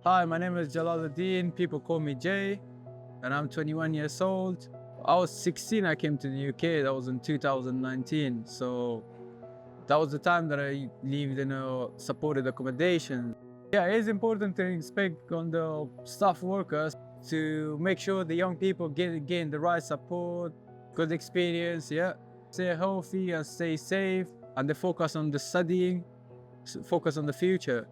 Hi, my name is Jalaluddin. People call me Jay, and I'm 21 years old. I was 16, I came to the UK. That was in 2019. So that was the time that I lived in a supported accommodation. Yeah, it's important to inspect on the staff workers to make sure the young people gain the right support, good experience, yeah. Stay healthy and stay safe, and they focus on the studying, focus on the future.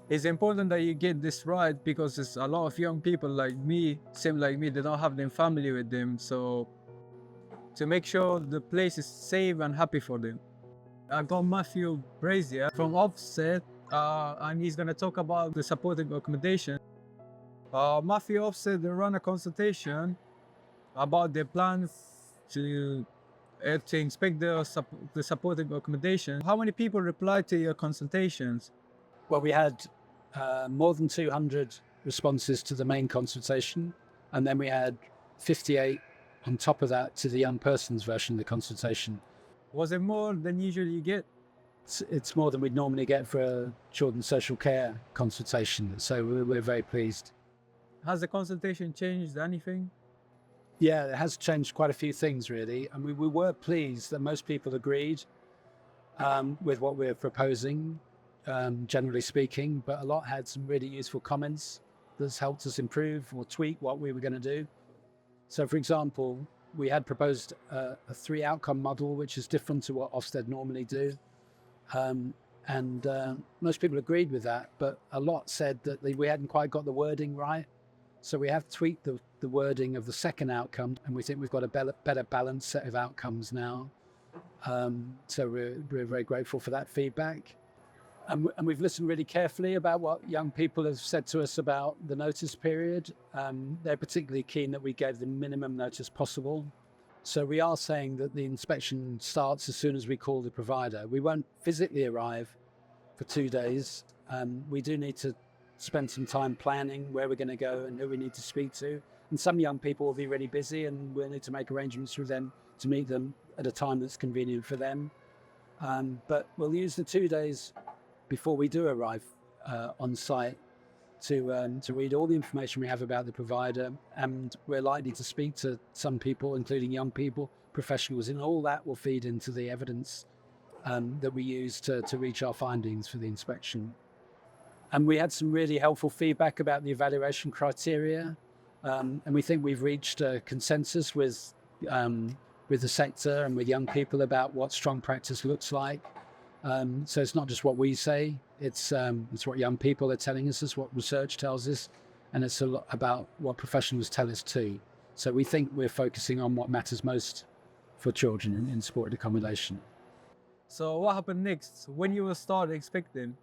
It's important that you get this right because there's a lot of young people like me, same like me, they don't have their family with them. So to make sure the place is safe and happy for them. I got Matthew Brazier from Offset, and he's going to talk about the supportive accommodation. Matthew Offset, they run a consultation about their plans to inspect the supportive accommodation. How many people replied to your consultations? Well, we had more than 200 responses to the main consultation, and then we had 58 on top of that to the young person's version of the consultation. Was it more than usually you get? It's more than we'd normally get for a children's social care consultation, so we're very pleased. Has the consultation changed anything? Yeah, it has changed quite a few things, really, and we were pleased that most people agreed with what we're proposing. Generally speaking, but a lot had some really useful comments that's helped us improve or tweak what we were going to do. So, for example, we had proposed a 3-outcome model, which is different to what Ofsted normally do. And most people agreed with that, but a lot said that we hadn't quite got the wording right. So we have tweaked the wording of the second outcome, and we think we've got a better balanced set of outcomes now. So we're very grateful for that feedback. And we've listened really carefully about what young people have said to us about the notice period. They're particularly keen that we gave the minimum notice possible. So we are saying that the inspection starts as soon as we call the provider. We won't physically arrive for 2 days. We do need to spend some time planning where we're going to go and who we need to speak to. And some young people will be really busy, and we'll need to make arrangements with them to meet them at a time that's convenient for them. But we'll use the 2 days before we do arrive on site to read all the information we have about the provider, and we're likely to speak to some people, including young people, professionals, and all that will feed into the evidence that we use to reach our findings for the inspection. And we had some really helpful feedback about the evaluation criteria, and we think we've reached a consensus with the sector and with young people about what strong practice looks like. So it's not just what we say, it's what young people are telling us, it's what research tells us, and it's a lot about what professionals tell us too. So we think we're focusing on what matters most for children in supported accommodation. So what happened next? When you will start inspecting?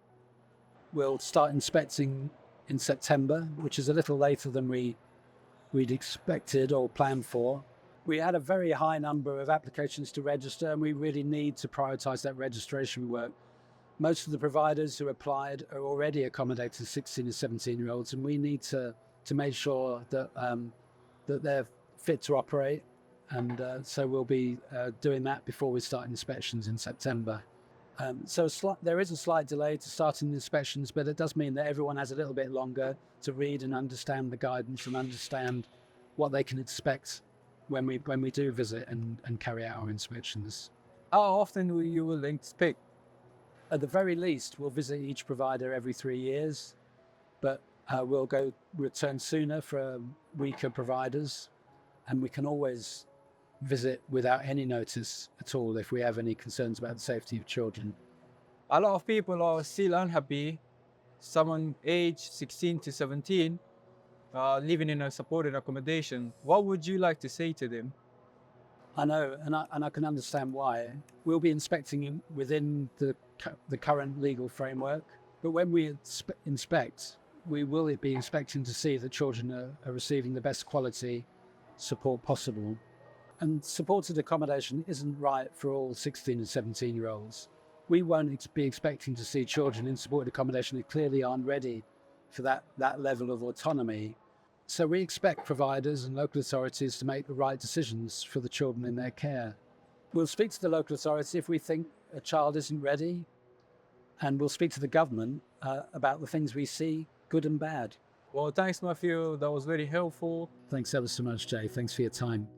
We'll start inspecting in September, which is a little later than we'd expected or planned for. We had a very high number of applications to register, and we really need to prioritise that registration work. Most of the providers who applied are already accommodating 16 and 17-year-olds, and we need to make sure that they're fit to operate. And so we'll be doing that before we start inspections in September. So there is a slight delay to starting the inspections, but it does mean that everyone has a little bit longer to read and understand the guidance and understand what they can expect when we do visit and carry out our inspections. How often will you inspect? At the very least, we'll visit each provider every 3 years, but we'll return sooner for weaker providers, and we can always visit without any notice at all if we have any concerns about the safety of children. A lot of people are still unhappy. Someone aged 16 to 17 living in a supported accommodation. What would you like to say to them? I know, and I can understand why. We'll be inspecting within the current legal framework, but when we inspect, we will be expecting to see that children are receiving the best quality support possible. And supported accommodation isn't right for all 16 and 17-year-olds. We won't be expecting to see children in supported accommodation that clearly aren't ready for that level of autonomy. So we expect providers and local authorities to make the right decisions for the children in their care. We'll speak to the local authority if we think a child isn't ready, and we'll speak to the government about the things we see good and bad. Well, thanks, Matthew. That was very helpful. Thanks ever so much, Jay. Thanks for your time.